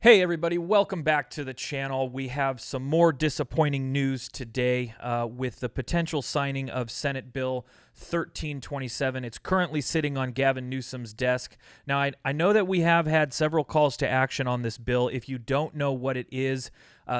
Hey everybody, welcome back to the channel. We have some more disappointing news today with the potential signing of Senate Bill 1327. It's currently sitting on Gavin Newsom's desk. Now, I know that we have had several calls to action on this bill. If you don't know what it is,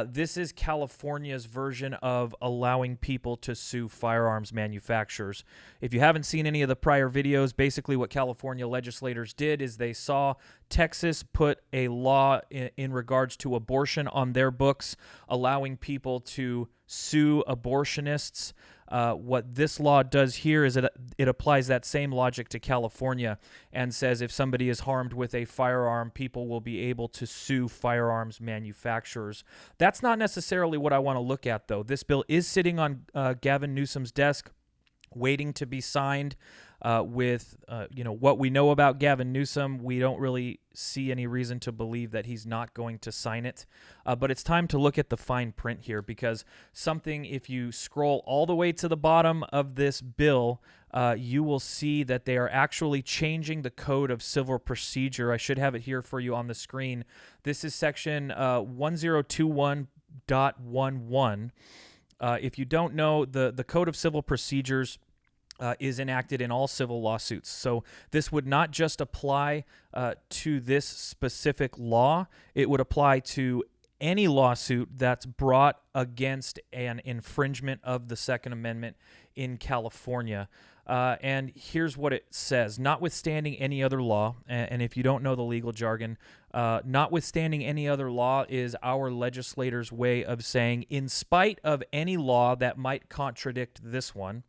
this is California's version of allowing people to sue firearms manufacturers. If you haven't seen any of the prior videos, basically what California legislators did is they saw Texas put a law in regards to abortion on their books, allowing people to sue abortionists. What this law does here is it applies that same logic to California and says if somebody is harmed with a firearm, people will be able to sue firearms manufacturers. That's not necessarily what I want to look at, though. This bill is sitting on Gavin Newsom's desk, waiting to be signed. With what we know about Gavin Newsom, we don't really see any reason to believe that he's not going to sign it. But it's time to look at the fine print here, because if you scroll all the way to the bottom of this bill, you will see that they are actually changing the Code of Civil Procedure. I should have it here for you on the screen. This is section 1021.11. If you don't know, the Code of Civil Procedures is enacted in all civil lawsuits. So this would not just apply to this specific law. It would apply to any lawsuit that's brought against an infringement of the Second Amendment in California. And here's what it says. Notwithstanding any other law, and if you don't know the legal jargon, notwithstanding any other law is our legislators' way of saying, in spite of any law that might contradict this one,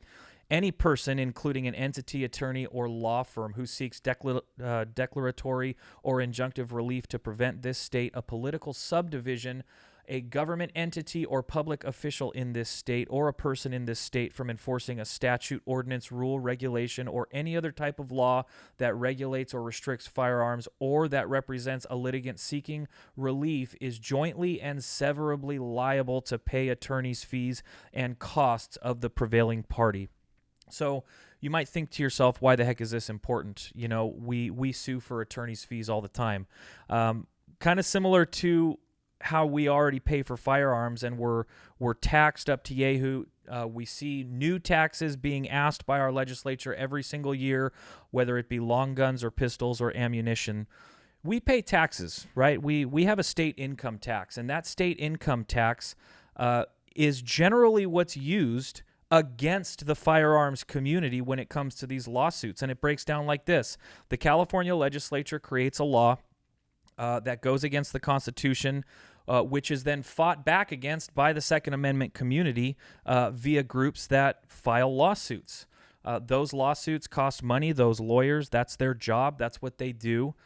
any person, including an entity, attorney, or law firm who seeks declaratory or injunctive relief to prevent this state, a political subdivision, a government entity or public official in this state, or a person in this state from enforcing a statute, ordinance, rule, regulation, or any other type of law that regulates or restricts firearms or that represents a litigant seeking relief is jointly and severably liable to pay attorney's fees and costs of the prevailing party. So you might think to yourself, why the heck is this important? You know, we sue for attorney's fees all the time. Kind of similar to how we already pay for firearms and we're taxed up to yahoo. We see new taxes being asked by our legislature every single year, whether it be long guns or pistols or ammunition. We pay taxes, right? We have a state income tax, and that state income tax is generally what's used against the firearms community when it comes to these lawsuits. And it breaks down like this. The California legislature creates a law that goes against the Constitution, which is then fought back against by the Second Amendment community via groups that file lawsuits. Those lawsuits cost money. Those lawyers, that's their job. That's what they do.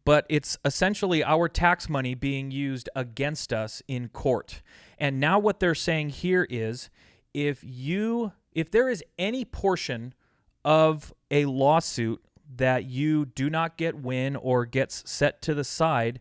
But it's essentially our tax money being used against us in court. And now what they're saying here is if there is any portion of a lawsuit that you do not win or gets set to the side,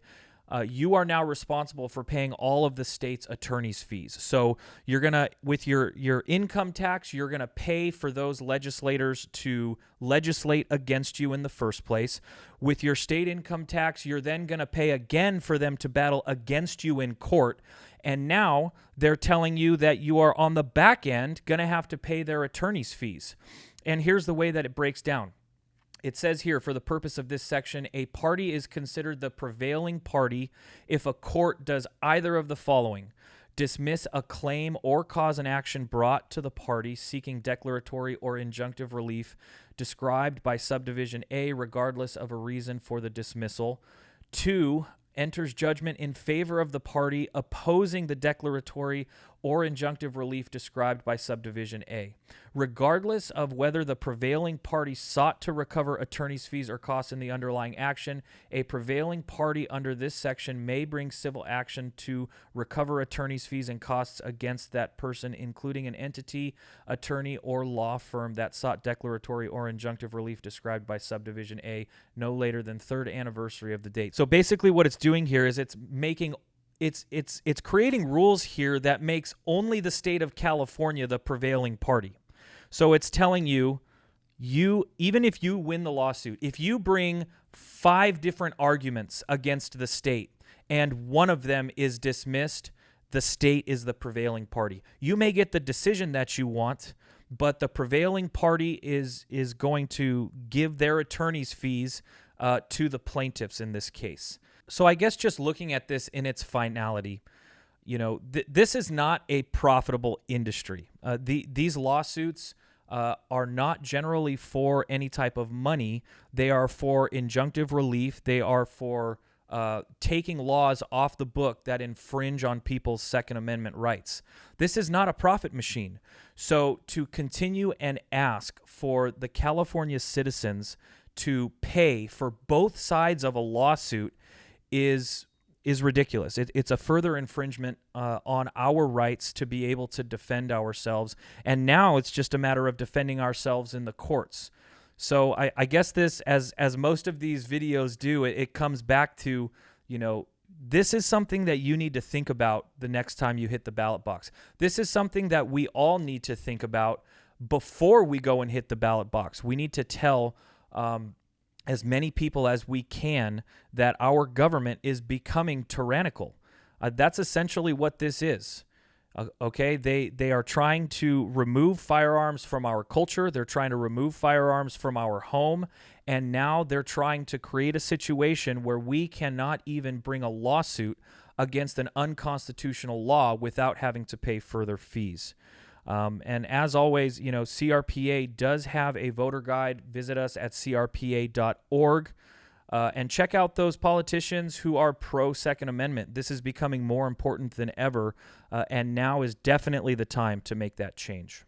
you are now responsible for paying all of the state's attorney's fees. So you're going to, with your income tax, you're going to pay for those legislators to legislate against you in the first place. With your state income tax, you're then going to pay again for them to battle against you in court. And now they're telling you that you are on the back end going to have to pay their attorney's fees. And here's the way that it breaks down. It says here, for the purpose of this section, a party is considered the prevailing party if a court does either of the following: dismiss a claim or cause an action brought to the party seeking declaratory or injunctive relief described by subdivision A, regardless of a reason for the dismissal. 2, enters judgment in favor of the party opposing the declaratory or injunctive relief described by subdivision A, regardless of whether the prevailing party sought to recover attorney's fees or costs in the underlying action. A prevailing party under this section may bring civil action to recover attorney's fees and costs against that person, including an entity, attorney, or law firm that sought declaratory or injunctive relief described by subdivision A no later than 3rd anniversary of the date. So basically what it's doing here is it's creating rules here that makes only the state of California the prevailing party. So it's telling you, even if you win the lawsuit, if you bring 5 different arguments against the state, and one of them is dismissed, the state is the prevailing party. You may get the decision that you want, but the prevailing party is going to give their attorney's fees to the plaintiffs in this case. So I guess just looking at this in its finality, this is not a profitable industry. These lawsuits are not generally for any type of money. They are for injunctive relief. They are for taking laws off the book that infringe on people's Second Amendment rights. This is not a profit machine. So to continue and ask for the California citizens to pay for both sides of a lawsuit is ridiculous. It's a further infringement on our rights to be able to defend ourselves. And now it's just a matter of defending ourselves in the courts. So I guess this, as most of these videos do, it comes back to, this is something that you need to think about the next time you hit the ballot box. This is something that we all need to think about before we go and hit the ballot box. We need to tell as many people as we can that our government is becoming tyrannical. That's essentially what this is. Okay, they are trying to remove firearms from our culture. They're trying to remove firearms from our home. And now they're trying to create a situation where we cannot even bring a lawsuit against an unconstitutional law without having to pay further fees. And as always, CRPA does have a voter guide. Visit us at crpa.org. And check out those politicians who are pro-Second Amendment. This is becoming more important than ever, and now is definitely the time to make that change.